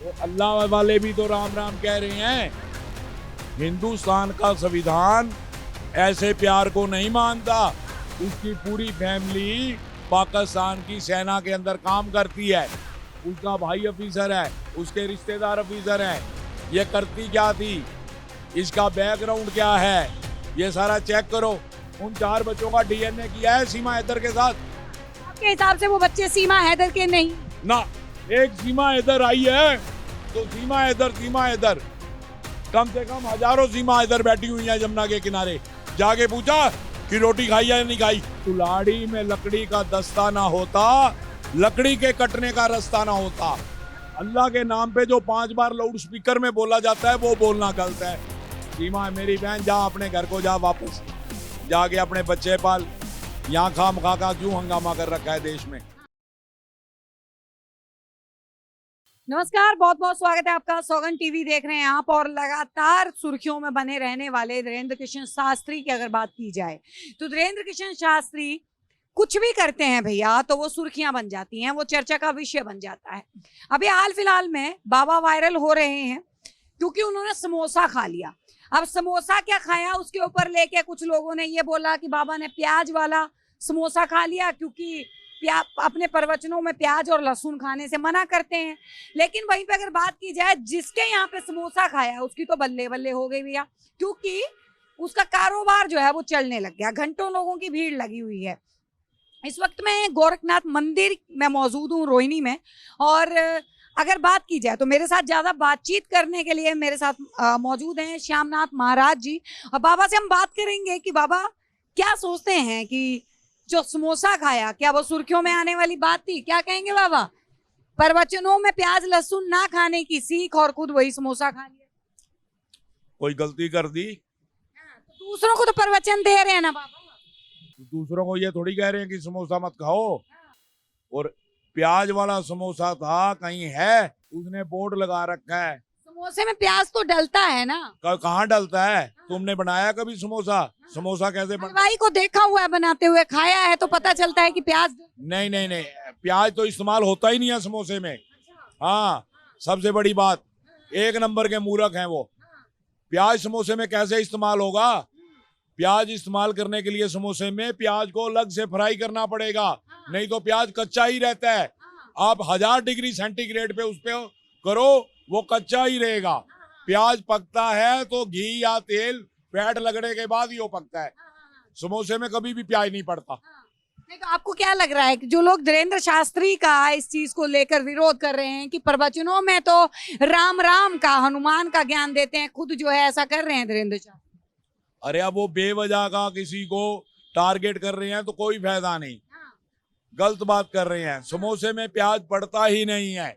तो अल्लाह वाले भी तो राम राम कह रहे हैं। हिंदुस्तान का संविधान ऐसे प्यार को नहीं मानता। उसकी पूरी फैमिली पाकिस्तान की सेना के अंदर काम करती है। उसका भाई ऑफिसर है, उसके रिश्तेदार ऑफिसर हैं। ये करती क्या थी, इसका बैकग्राउंड क्या है, ये सारा चेक करो। उन 4 बच्चों का डीएनए किया है सीमा हैदर के साथ। आपके हिसाब से वो बच्चे सीमा हैदर के नहीं? ना, एक सीमा हैदर आई है तो सीमा हैदर कम से कम हजारों सीमा हैदर बैठी हुई है जमुना के किनारे। जाके पूछा कि रोटी खाई या नहीं खाई। कुल्हाड़ी में लकड़ी का दस्ता ना होता, लकड़ी के कटने का रास्ता ना होता। अल्लाह के नाम पे जो 5 बार लाउड स्पीकर में बोला जाता है वो बोलना गलत है। सीमा मेरी बहन, जा अपने घर को जा, वापस जाके अपने बच्चे पाल। यहाँ खामखा का क्यों हंगामा कर रखा है देश में। नमस्कार, बहुत बहुत स्वागत है आपका। सौगन टीवी देख रहे हैं आप और लगातार सुर्खियों में बने रहने वाले धीरेन्द्र कृष्ण शास्त्री की अगर बात की जाए तो धीरेन्द्र कृष्ण शास्त्री कुछ भी करते हैं भैया तो वो सुर्खियां बन जाती हैं, वो चर्चा का विषय बन जाता है। अभी हाल फिलहाल में बाबा वायरल हो रहे हैं क्योंकि उन्होंने समोसा खा लिया। अब समोसा क्या खाया उसके ऊपर लेके कुछ लोगों ने ये बोला कि बाबा ने प्याज वाला समोसा खा लिया क्योंकि अपने प्रवचनों में प्याज और लहसुन खाने से मना करते हैं। लेकिन वहीं पे अगर बात की जाए जिसके यहाँ पे समोसा खाया उसकी तो बल्ले बल्ले हो गई भैया, क्योंकि उसका कारोबार जो है वो चलने लग गया। घंटों लोगों की भीड़ लगी हुई है। इस वक्त मैं गोरखनाथ मंदिर में मौजूद हूँ, रोहिणी में। और अगर बात की जाए तो मेरे साथ ज्यादा बातचीत करने के लिए मेरे साथ मौजूद हैं श्यामनाथ महाराज जी। और बाबा से हम बात करेंगे कि बाबा क्या सोचते हैं कि जो समोसा खाया क्या वो सुर्खियों में आने वाली बात थी? क्या कहेंगे बाबा? प्रवचनों में प्याज लहसुन ना खाने की सीख और खुद वही समोसा खा लिया। कोई गलती कर दी तो दूसरों को तो प्रवचन दे रहे हैं ना बाबा। दूसरों को ये थोड़ी कह रहे हैं कि समोसा मत खाओ। और प्याज वाला समोसा था, कहीं है उसने बोर्ड लगा रखा है। समोसे में प्याज तो डलता है ना? कहाँ डलता है? तुमने बनाया कभी समोसा? समोसा कैसे हलवाई को देखा हुआ है बनाते हुए, खाया है तो पता चलता है कि प्याज नहीं नहीं नहीं, प्याज तो इस्तेमाल होता ही नहीं है समोसे में। हाँ, सबसे बड़ी बात, 1 नंबर के मूर्ख हैं वो। प्याज समोसे में कैसे इस्तेमाल होगा? प्याज इस्तेमाल करने के लिए समोसे में प्याज को अलग से फ्राई करना पड़ेगा, नहीं तो प्याज कच्चा ही रहता है। आप 1000 डिग्री सेंटीग्रेड पे उस पे करो, वो कच्चा ही रहेगा। प्याज पकता है तो घी या तेल फैट लगने के बाद ही वो पकता है। समोसे में कभी भी प्याज नहीं पड़ता। नहीं, तो आपको क्या लग रहा है कि जो लोग धीरेन्द्र शास्त्री का इस चीज को लेकर विरोध कर रहे हैं कि प्रवचनों में तो राम राम का, हनुमान का ज्ञान देते हैं, खुद जो है ऐसा कर रहे हैं धीरेन्द्र शास्त्री? अरे अब वो बेवजह का किसी को टारगेट कर रहे हैं तो कोई फायदा नहीं, गलत बात कर रहे हैं। समोसे में प्याज पड़ता ही नहीं है।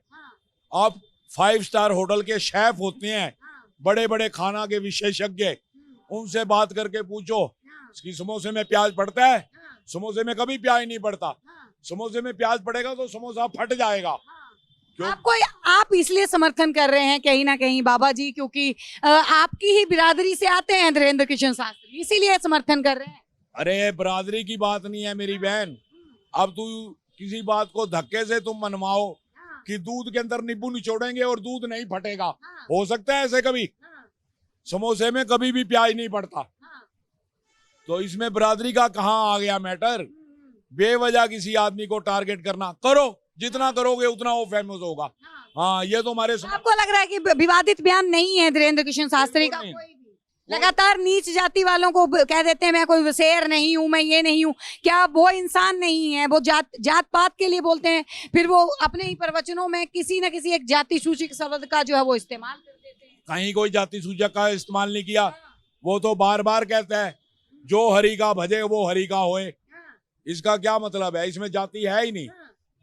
आप 5 स्टार होटल के शेफ होते हैं, बड़े बड़े खाना के विशेषज्ञ, उनसे बात करके पूछो कि समोसे में प्याज पड़ता है? समोसे में कभी प्याज नहीं पड़ता। समोसे में प्याज पड़ेगा तो समोसा फट जाएगा। आपको आप इसलिए समर्थन कर रहे हैं कहीं ना कहीं बाबा जी, क्योंकि आपकी ही बिरादरी से आते हैं धीरेन्द्र कृष्ण शास्त्री, इसीलिए समर्थन कर रहे हैं? अरे बिरादरी की बात नहीं है मेरी बहन। अब तू किसी बात को धक्के से तुम मनवाओ कि दूध के अंदर नींबू निचोड़ेंगे और दूध नहीं फटेगा, हो सकता है ऐसे कभी? समोसे में कभी भी प्याज नहीं पड़ता, तो इसमें बिरादरी का कहाँ आ गया मैटर? बेवजह किसी आदमी को टारगेट करना, करो जितना करोगे उतना वो फेमस होगा। हाँ, ये तो हमारे आपको लग रहा है कि विवादित बयान नहीं है धीरेन्द्र कृष्ण शास्त्री का? कोई भी लगातार नीच जाति वालों को कह देते हैं मैं कोई शेर नहीं हूँ, मैं ये नहीं हूँ। क्या वो इंसान नहीं है? वो जात पात के लिए बोलते हैं, फिर वो अपने ही प्रवचनों में किसी न किसी एक जाति सूचक शब्द का जो है वो इस्तेमाल कर देते हैं। कहीं कोई जाति सूचक का इस्तेमाल नहीं किया। वो तो बार बार कहता है जो हरि का भजे वो हरि का होए। इसका क्या मतलब है? इसमें जाति है ही नहीं।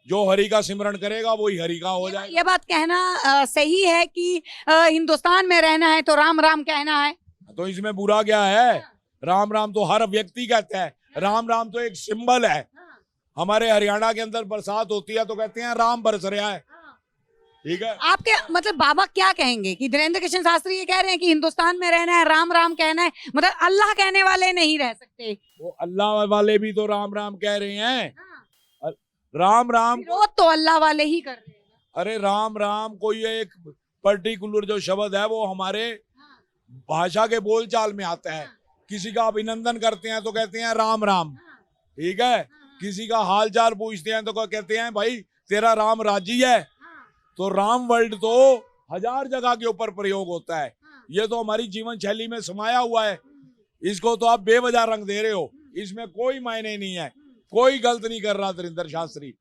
जो हरि का सिमरन करेगा वही हरि का हो जाएगा। ये बात कहना सही है कि हिंदुस्तान में रहना है तो राम राम कहना है, तो इसमें बुरा क्या है? राम राम तो हर व्यक्ति कहता है। राम राम तो एक सिंबल है। हमारे हरियाणा के अंदर बरसात होती है तो कहते हैं राम बरस रहा है। ठीक है, आपके मतलब बाबा क्या कहेंगे कि धीरेन्द्र कृष्ण शास्त्री ये कह रहे हैं कि हिंदुस्तान में रहना है, राम राम कहना है, मतलब अल्लाह कहने वाले नहीं रह सकते? वो अल्लाह वाले भी तो राम राम कह रहे हैं। राम राम विरोध तो अल्लाह वाले ही कर रहे हैं। अरे राम राम कोई एक पर्टिकुलर जो शब्द है वो हमारे भाषा के बोलचाल में आता है। किसी का अभिनंदन करते हैं तो कहते हैं राम राम, ठीक है। किसी का हाल चाल पूछते हैं तो कहते हैं भाई तेरा राम राजी है। तो राम वर्ड तो 1000 जगह के ऊपर प्रयोग होता है। ये तो हमारी जीवन शैली में समाया हुआ है। इसको तो आप बेवजह रंग दे रहे हो, इसमें कोई मायने नहीं है, कोई गलत नहीं कर रहा धीरेन्द्र शास्त्री।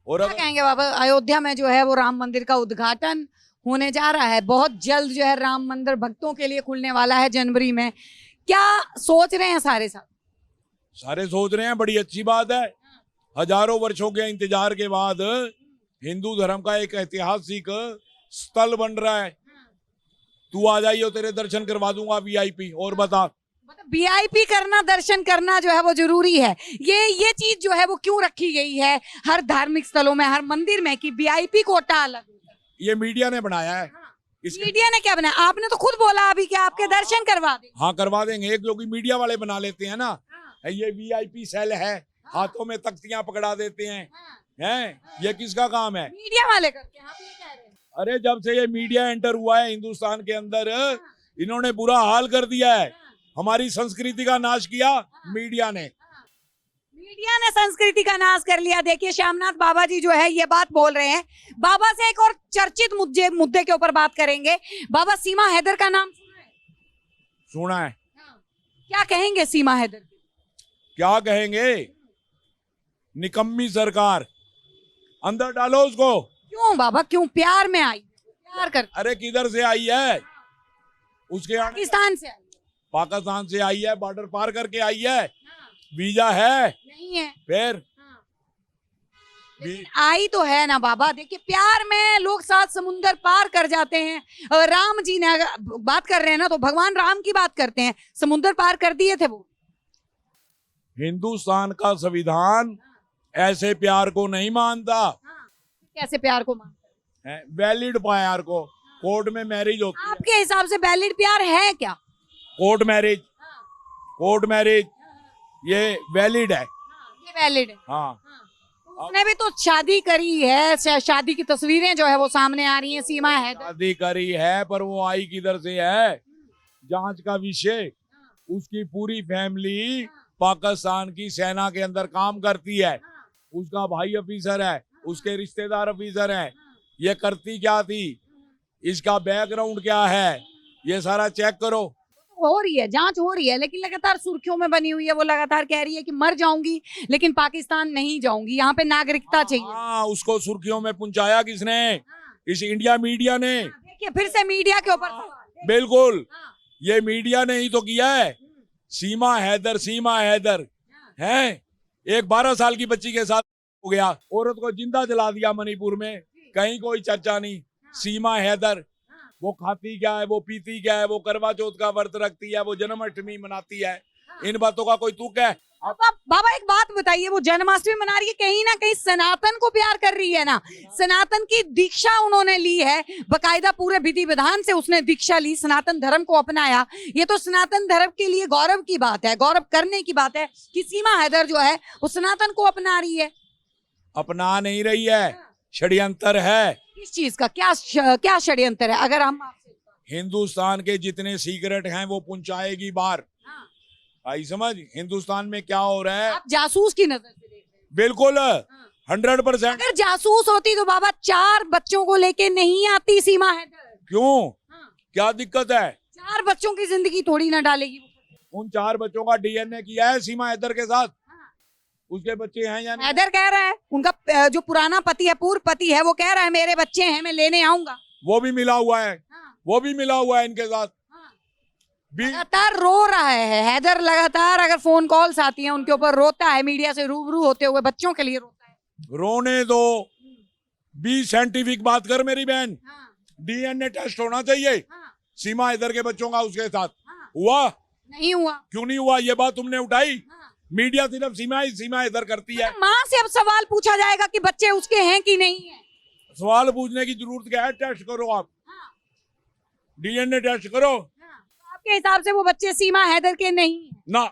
और क्या कहेंगे बाबा, अयोध्या में जो है वो राम मंदिर का उद्घाटन होने जा रहा है, बहुत जल्द जो है राम मंदिर भक्तों के लिए खुलने वाला है जनवरी में, क्या सोच रहे हैं सारे साहब? सारे सोच रहे हैं, बड़ी अच्छी बात है। हजारों वर्षों के इंतजार के बाद हिंदू धर्म का एक ऐतिहासिक स्थल बन रहा है। तू आ जाइए, तेरे दर्शन करवा दूंगा वीआईपी। और बता, मतलब वीआईपी करना, दर्शन करना जो है वो जरूरी है। ये चीज जो है वो क्यों रखी गई है हर धार्मिक स्थलों में, हर मंदिर में, कि वीआईपी कोटा अलग? ये मीडिया ने बनाया है। मीडिया ने क्या बनाया? आपने तो खुद बोला अभी कि आपके दर्शन करवा दें। हाँ करवा देंगे, एक लोग मीडिया वाले बना लेते हैं ना। ये वीआईपी सेल है, हाथों में तख्तियां पकड़ा देते हैं। ये किसका काम है? मीडिया वाले करते हैं, आप ये कह रहे हैं। अरे जब से ये मीडिया एंटर हुआ है हिंदुस्तान के अंदर, इन्होंने बुरा हाल कर दिया है। हमारी संस्कृति का नाश किया मीडिया ने। मीडिया ने संस्कृति का नाश कर लिया। देखिए श्यामनाथ बाबा जी जो है ये बात बोल रहे हैं। बाबा से एक और चर्चित मुद्दे के ऊपर बात करेंगे। बाबा, सीमा हैदर का नाम सुना है? सुना है। क्या कहेंगे सीमा हैदर? क्या कहेंगे? निकम्मी सरकार, अंदर डालो उसको। क्यों बाबा, क्यों? प्यार में आई, प्यार कर। अरे किधर से आई है? उसके पाकिस्तान से आई, पाकिस्तान से आई है, बॉर्डर पार करके आई है। वीजा है? नहीं है। फिर आई तो है ना बाबा। देखिए प्यार में लोग 7 समुंदर पार कर जाते हैं। राम जी ने अगर बात कर रहे हैं ना तो भगवान राम की बात करते हैं, समुंदर पार कर दिए थे वो। हिंदुस्तान का संविधान ऐसे प्यार को नहीं मानता। कैसे प्यार को मानता है? वैलिड प्यार को। कोर्ट में मैरिज होती है। आपके हिसाब से वैलिड प्यार है क्या? कोर्ट मैरिज, कोर्ट मैरिज ये वैलिड है। ये वैलिड है। हाँ। उसने भी तो शादी करी है, शादी की तस्वीरें जो है वो सामने आ रही हैं। सीमा है शादी करी है, पर वो आई किधर से है? जांच का विषय। उसकी पूरी फैमिली पाकिस्तान की सेना के अंदर काम करती है। उसका भाई ऑफिसर है, उसके रिश्तेदार ऑफिसर हैं। ये करती क्या थी, इसका बैकग्राउंड क्या है, ये सारा चेक करो। हो रही है, जांच हो रही है, लेकिन लगातार सुर्खियों में बनी हुई है। वो लगातार कह रही है कि मर जाऊंगी लेकिन पाकिस्तान नहीं जाऊंगी, यहाँ पे नागरिकता चाहिए। हाँ, उसको सुर्खियों में पहुंचाया किसने? इस इंडिया मीडिया ने। देखिए फिर से मीडिया के ऊपर। बिल्कुल, ये मीडिया ने ही तो किया है। सीमा हैदर, सीमा हैदर है। एक 12 साल की बच्ची के साथ हो गया, औरत को जिंदा जला दिया मणिपुर में, कहीं कोई चर्चा नहीं। सीमा हैदर, वो खाती क्या है, वो पीती क्या है, वो करवा चौथ का व्रत रखती है, वो जन्माष्टमी मनाती है। इन बातों का कोई तुक है? बाबा एक बात बताइए, वो जन्माष्टमी मना रही है, कहीं ना कहीं सनातन को प्यार कर रही है ना। सनातन की दीक्षा उन्होंने ली है, बकायदा पूरे विधि विधान से उसने दीक्षा ली, सनातन धर्म को अपनाया। ये तो सनातन धर्म के लिए गौरव की बात है, गौरव करने की बात है कि सीमा हैदर जो है वो सनातन को अपना रही है। अपना नहीं रही है, षड्यंत्र है। किस चीज का? क्या षड्यंत्र है? अगर हम हिंदुस्तान के जितने सीक्रेट हैं वो पहुंचाएगी बाहर। आई समझ? हिंदुस्तान में क्या हो रहा है? आप जासूस की नजर से देख रहे हैं? बिल्कुल 100%। अगर जासूस होती तो बाबा 4 बच्चों को लेके नहीं आती सीमा हैदर। क्यों? क्या दिक्कत है? 4 बच्चों की जिंदगी थोड़ी ना डालेगी। उन 4 बच्चों का डीएनए किया है सीमा हैदर के साथ। उसके बच्चे हैं या नहीं? हैदर कह रहा है, उनका जो पुराना पति है, पूर्व पति है, वो कह रहा है मेरे बच्चे हैं, मैं लेने आऊंगा। वो भी मिला हुआ है। वो भी मिला हुआ है इनके साथ। लगातार रो रहा है हैदर, लगातार अगर फोन कॉल्स आती हैं उनके ऊपर रोता है, मीडिया से रूबरू होते हुए बच्चों के लिए रोता है। रोने दो, बी साइंटिफिक बात कर मेरी बहन। डीएनए टेस्ट होना चाहिए सीमा हैदर के बच्चों का उसके साथ। हुआ? नहीं हुआ। क्यों नहीं हुआ? ये बात तुमने उठाई। मीडिया सिर्फ सीमा हैदर करती है। माँ से अब सवाल पूछा जाएगा कि बच्चे उसके हैं कि नहीं है। सवाल पूछने की जरूरत क्या है? टेस्ट करो आप। डीएनए टेस्ट करो। आपके हिसाब से वो बच्चे सीमा हैदर के नहीं है? ना,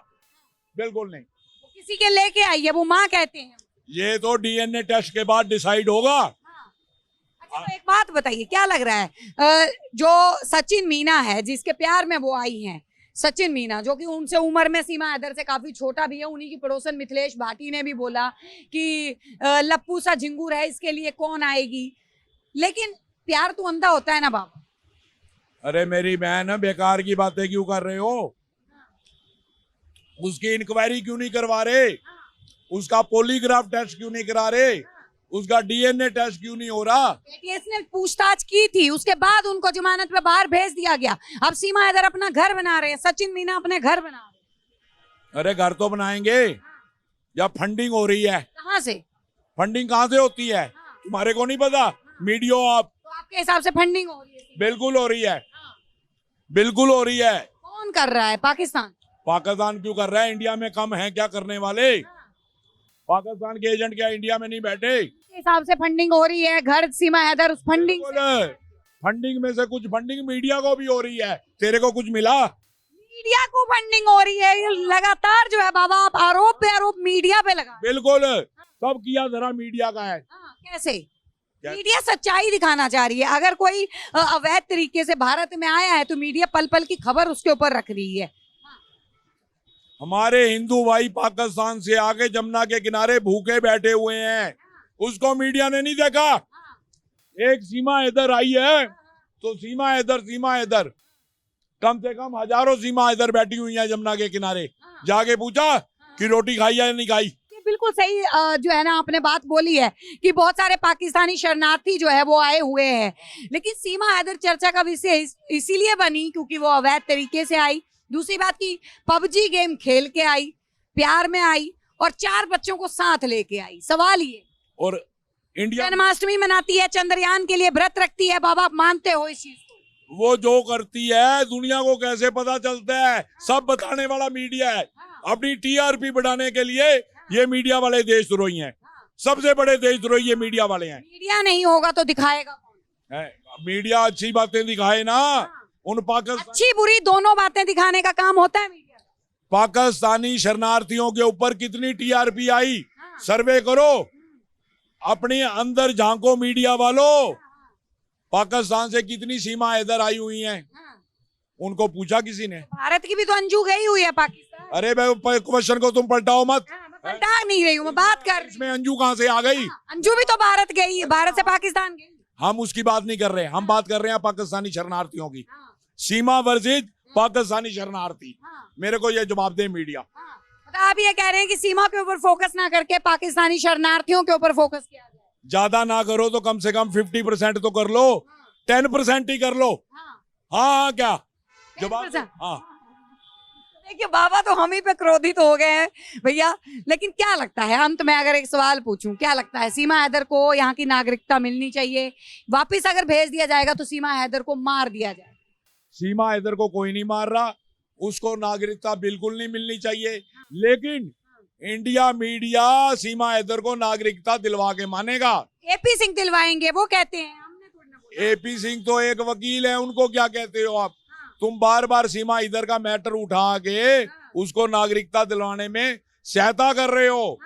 बिल्कुल नहीं। वो किसी के लेके आई है, वो माँ कहते हैं। ये तो डीएनए टेस्ट के बाद डिसाइड होगा। तो एक बात बताइए, क्या लग रहा है जो सचिन मीना है जिसके प्यार में वो आई हैं, सचिन मीना, जो कि उनसे उम्र में सीमा हैदर से काफी छोटा भी है, उन्हीं की पड़ोसन मिथिलेश भाटी ने भी बोला कि लप्पू सा झिंगूर है, इसके लिए कौन आएगी। लेकिन प्यार तो अंधा होता है ना बाबा। अरे मेरी बहन, बेकार की बातें क्यों कर रहे हो? उसकी इंक्वायरी क्यों नहीं करवा रहे? उसका पॉलीग्राफ टेस्ट क्यों नहीं करा रहे? उसका डीएनए टेस्ट क्यों नहीं हो रहा? एटीएस ने पूछताछ की थी, उसके बाद उनको जमानत पे बाहर भेज दिया गया। अब सीमा हैदर अपना घर बना रहे हैं, सचिन मीना अपने घर बना रहे हैं। अरे घर तो बनाएंगे जब फंडिंग हो रही है। कहाँ से? फंडिंग कहाँ से होती है? तुम्हारे को नहीं पता? मीडिया आप। तो आपके हिसाब से फंडिंग हो रही है? बिल्कुल हो रही है, बिल्कुल हो रही है। कौन कर रहा है? पाकिस्तान। पाकिस्तान क्यों कर रहा है? इंडिया में कम है क्या करने वाले? पाकिस्तान के एजेंट क्या इंडिया में नहीं बैठे? के हिसाब से फंडिंग हो रही है, घर सीमा हैदर उस फंडिंग से। फंडिंग में से कुछ फंडिंग मीडिया को भी हो रही है। तेरे को कुछ मिला? मीडिया को फंडिंग हो रही है, ये लगातार जो है बाबा आप आरोप पे आरोप मीडिया पे लगा। बिल्कुल, सब किया जरा मीडिया का है। कैसे? मीडिया सच्चाई दिखाना चाह रही है। अगर कोई अवैध तरीके से भारत में आया है तो मीडिया पल पल की खबर उसके ऊपर रख रही है। हमारे हिंदू भाई पाकिस्तान से आके जमुना के किनारे भूखे बैठे हुए हैं, उसको मीडिया ने नहीं देखा। एक सीमा हैदर आई है तो सीमा हैदर कम से कम हजारों सीमा हैदर बैठी हुई हैं जमुना के किनारे। जाके पूछा कि रोटी खाई या नहीं खाई? बिल्कुल सही जो है ना आपने बात बोली है कि बहुत सारे पाकिस्तानी शरणार्थी जो है वो आए हुए हैं, लेकिन सीमा हैदर चर्चा का विषय इसीलिए बनी क्योंकि वो अवैध तरीके से आई। दूसरी बात की पबजी गेम खेल के आई, प्यार में आई और 4 बच्चों को साथ लेके आई। सवाल ये, और इंडिया जन्माष्टमी मनाती है, चंद्रयान के लिए व्रत रखती है, बाबा आप मानते हो इस चीज को? वो जो करती है दुनिया को कैसे पता चलता है? सब बताने वाला मीडिया है। अपनी टीआरपी बढ़ाने के लिए ये मीडिया वाले देशद्रोही हैं। सबसे बड़े देशद्रोही ये मीडिया वाले हैं। मीडिया नहीं होगा तो दिखाएगा कौन? मीडिया अच्छी बातें दिखाए ना। उन पाकिस्तान अच्छी बुरी दोनों बातें दिखाने का काम होता है मीडिया। पाकिस्तानी शरणार्थियों के ऊपर कितनी टीआरपी आई, सर्वे करो, अपने अंदर झांको मीडिया वालों। पाकिस्तान से कितनी सीमा हैदर आई हुई हैं, उनको पूछा किसी ने? भारत की भी तो अंजू गई हुई है पाकिस्तान। अरे भाई क्वेश्चन को तुम पलटाओ मत। मैं पलटा नहीं रही हूँ, मैं बात कर रही इसमें अंजू कहाँ से आ गई? अंजू भी तो भारत गई है, भारत से पाकिस्तान गई। हम उसकी बात नहीं कर रहे, हम बात कर रहे हैं पाकिस्तानी शरणार्थियों की। सीमा वर्जित पाकिस्तानी शरणार्थी। मेरे को ये जवाब दे मीडिया। तो आप ये कह रहे हैं कि सीमा के ऊपर फोकस ना करके पाकिस्तानी शरणार्थियों के ऊपर फोकस किया जाए? ज्यादा ना करो तो कम से कम 50% तो कर लो, 10% ही कर लो। हाँ क्या जवाब? हाँ देखिए बाबा तो हम ही पे क्रोधित हो गए हैं भैया, लेकिन क्या लगता है अंत में अगर एक सवाल पूछूं, क्या लगता है सीमा हैदर को यहाँ की नागरिकता मिलनी चाहिए? वापिस अगर भेज दिया जाएगा तो सीमा हैदर को मार दिया जाए? सीमा हैदर को कोई नहीं मार रहा, उसको नागरिकता बिल्कुल नहीं मिलनी चाहिए, लेकिन इंडिया मीडिया सीमा हैदर को नागरिकता दिलवा के मानेगा। एपी सिंह दिलवाएंगे वो कहते हैं, हमने थोड़ी ना बोला। एपी सिंह तो एक वकील है, उनको क्या कहते हो आप? तुम बार बार सीमा हैदर का मैटर उठा के उसको नागरिकता दिलवाने में सहायता कर रहे हो।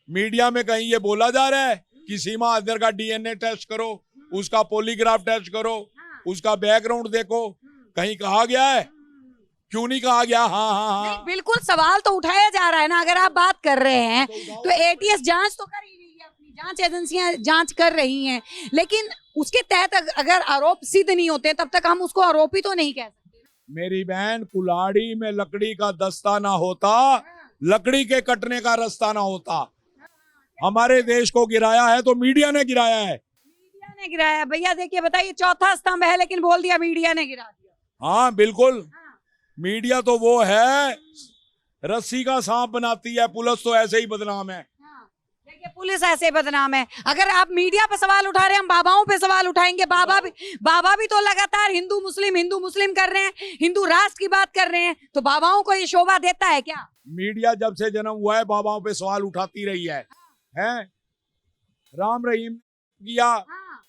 मीडिया में कहीं ये बोला जा रहा है कि सीमा हैदर का डीएनए टेस्ट करो, उसका पॉलीग्राफ टेस्ट करो, उसका बैकग्राउंड देखो, कहीं कहा गया है? क्यों नहीं कहा गया? हाँ हाँ हाँ बिल्कुल सवाल तो उठाया जा रहा है ना। अगर आप बात कर रहे हैं तो एटीएस जांच तो कर ही रही है, अपनी जांच एजेंसियां जांच कर रही हैं, लेकिन उसके तहत अगर आरोप सिद्ध नहीं होते तब तक हम उसको आरोपी तो नहीं कह सकते। मेरी बहन, कुल्हाड़ी में लकड़ी का दस्ता ना होता, लकड़ी के कटने का रास्ता ना होता। हमारे देश को गिराया है तो मीडिया ने गिराया है। मीडिया ने गिराया भैया? देखिए बताइए, चौथा स्तंभ है लेकिन बोल दिया मीडिया ने गिरा दिया। हाँ बिल्कुल, मीडिया तो वो है रस्सी का सांप बनाती है, पुलिस तो ऐसे ही बदनाम है। देखिए पुलिस ऐसे बदनाम है। अगर आप मीडिया पे सवाल उठा रहे हैं, हम बाबाओं पे सवाल उठाएंगे। बाबा भी तो लगातार हिंदू मुस्लिम कर रहे हैं, हिंदू राष्ट्र की बात कर रहे हैं, तो बाबाओं को ये शोभा देता है क्या? मीडिया जब से जन्म हुआ है बाबाओं पे सवाल उठाती रही है। राम रहीम किया,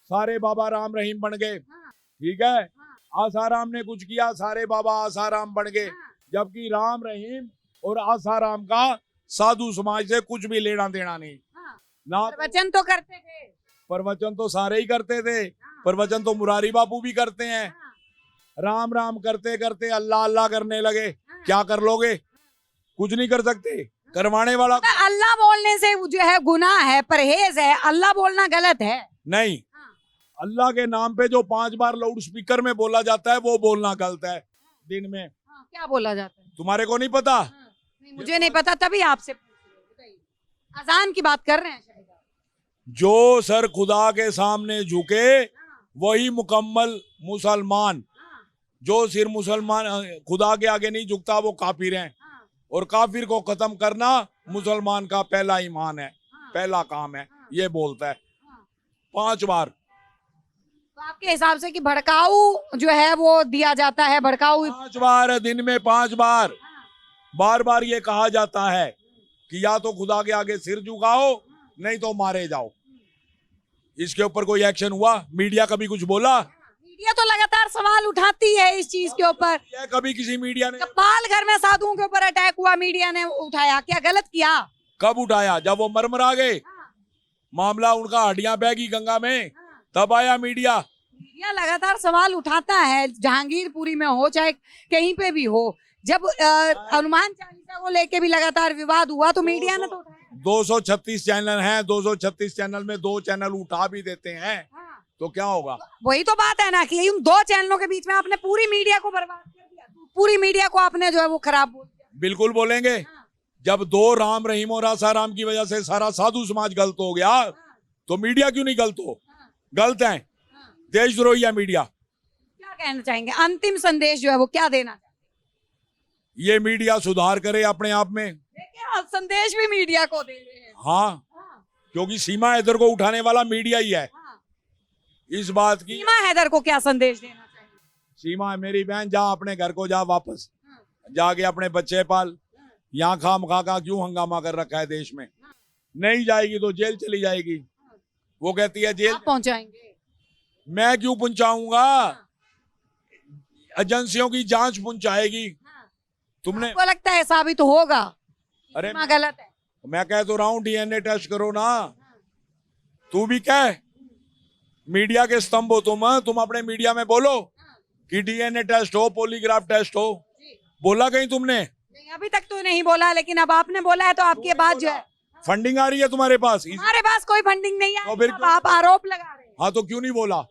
सारे बाबा राम रहीम बन गए, ठीक है। आसाराम ने कुछ किया, सारे बाबा आसाराम बन गए, जबकि राम रहीम और आसाराम का साधु समाज से कुछ भी लेना देना नहीं। ना प्रवचन तो करते थे, प्रवचन तो सारे ही करते थे, प्रवचन तो मुरारी बापू भी करते हैं। राम राम करते करते अल्लाह अल्लाह करने लगे, क्या कर लोगे? कुछ नहीं कर सकते। करवाने वाला तो अल्लाह बोलने से जो है गुनाह है, परहेज है, अल्लाह बोलना गलत है नहीं। अल्लाह के नाम पे जो 5 बार लाउड स्पीकर में बोला जाता है वो बोलना गलत है दिन में। क्या बोला जाता है? तुम्हारे को नहीं पता? नहीं, मुझे नहीं पता, तभी आपसे अजान की बात कर रहे हैं शायद। जो सर खुदा के सामने झुके वही मुकम्मल मुसलमान। जो सिर मुसलमान खुदा के आगे नहीं झुकता वो काफिर हैं, और काफिर को खत्म करना मुसलमान का पहला ईमान है, पहला काम है। ये बोलता है 5 बार। तो आपके हिसाब से कि भड़काऊ जो है वो दिया जाता है, भड़काऊ 5 बार दिन में, 5 बार। बार बार ये कहा जाता है कि या तो खुदा के आगे सिर झुकाओ नहीं तो मारे जाओ। इसके ऊपर कोई एक्शन हुआ? मीडिया कभी कुछ बोला? मीडिया तो लगातार सवाल उठाती है इस चीज के ऊपर। कभी किसी मीडिया ने? कपाल घर में साधुओं के ऊपर अटैक हुआ, मीडिया ने उठाया, क्या गलत किया? कब उठाया? जब वो मरमरा गए, मामला उनका हड्डियां बहगी गंगा में, तब आया मीडिया। मीडिया लगातार सवाल उठाता है, जहांगीरपुरी में हो चाहे कहीं पे भी हो। जब हनुमान चालीसा को लेके भी लगातार विवाद हुआ तो मीडिया ने तो उठाया। 236 चैनल हैं, 236 चैनल में 2 चैनल उठा भी देते हैं तो क्या होगा? वही तो बात है ना कि उन 2 चैनलों के बीच में आपने पूरी मीडिया को बर्बाद कर दिया, पूरी मीडिया को आपने जो है वो खराब बोल दिया। बिल्कुल बोलेंगे। जब 2 राम रहीम और आसाराम की वजह से सारा साधु समाज गलत हो गया तो मीडिया क्यों नहीं गलत हो? गलत है, देशद्रोही है मीडिया। क्या कहना चाहेंगे? अंतिम संदेश जो है वो क्या देना चाहेंगे? ये मीडिया सुधार करे अपने आप में। देखिए संदेश भी मीडिया को दे रहे हैं। हाँ, क्योंकि सीमा हैदर को उठाने वाला मीडिया ही है। इस बात की सीमा हैदर को क्या संदेश देना चाहिए? सीमा मेरी बहन, जा अपने घर को जा वापस, जाके अपने बच्चे पाल। यहाँ खाम खा का क्यों हंगामा कर रखा है देश में? नहीं जाएगी तो जेल चली जाएगी। वो कहती है जेल पहुंचाएंगे। मैं क्यों पहुंचाऊंगा? एजेंसियों की जांच पहुंचाएगी। तुमने आपको लगता है साबित होगा? अरे गलत है। मैं कह तो रहा हूं डीएनए टेस्ट करो ना। तू भी कह, मीडिया के स्तंभ हो तुम अपने मीडिया में बोलो कि डीएनए टेस्ट हो, पॉलीग्राफ टेस्ट हो। बोला कहीं तुमने? नहीं, अभी तक तो नहीं बोला, लेकिन अब आपने बोला है तो आपकी बात जो है। फंडिंग आ रही है तुम्हारे पास? हमारे पास कोई फंडिंग नहीं है, तो फिर आप आरोप लगा रहे हैं। हाँ तो क्यों नहीं बोला?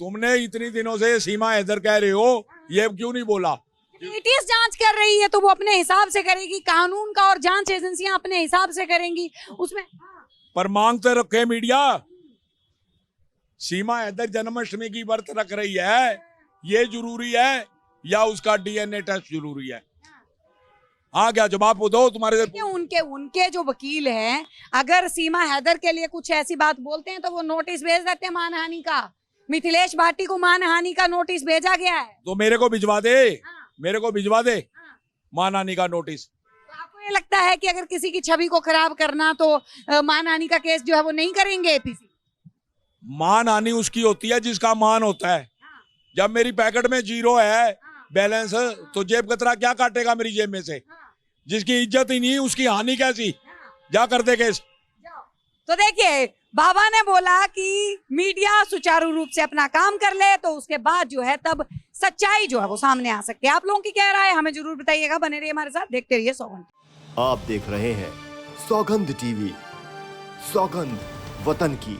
तुमने इतनी दिनों से सीमा हैदर कह रहे हो, ये क्यों नहीं बोला? एटीएस जांच कर रही है तो वो अपने हिसाब से करेगी, कानून का और जांच एजेंसियां अपने हिसाब से करेंगी उसमें। पर मांग तो रखे मीडिया। सीमा हैदर जन्माष्टमी की व्रत रख रही है, ये जरूरी है या उसका डीएनए टेस्ट जरूरी है? हाँ, क्या जवाब दो तुम्हारे। उनके जो वकील हैं, अगर सीमा हैदर के लिए कुछ ऐसी बात बोलते हैं तो वो नोटिस भेज देते हैं मानहानि का। मिथिलेश भाटी को मानहानि का नोटिस भेजा गया है, तो मेरे को भिजवा दे, मेरे को भिजवा दे मानहानि का नोटिस। तो आपको ये लगता है कि अगर किसी की छवि को खराब करना तो मानहानि का केस जो है वो नहीं करेंगे एपीसी? मानहानि उसकी होती है जिसका मान होता है। जब मेरी पैकेट में 0 है बैलेंस तो जेब कतरा क्या काटेगा मेरी जेब में से? जिसकी इज्जत ही नहीं उसकी हानि कैसी? जा कर दे केस। तो देखिए, बाबा ने बोला कि मीडिया सुचारू रूप से अपना काम कर ले तो उसके बाद जो है तब सच्चाई जो है वो सामने आ सकती है। आप लोगों की क्या राय है हमें जरूर बताइएगा। बने रहिए हमारे साथ, देखते रहिए सौगंध। आप देख रहे हैं सौगंध टीवी, सौगंध वतन की।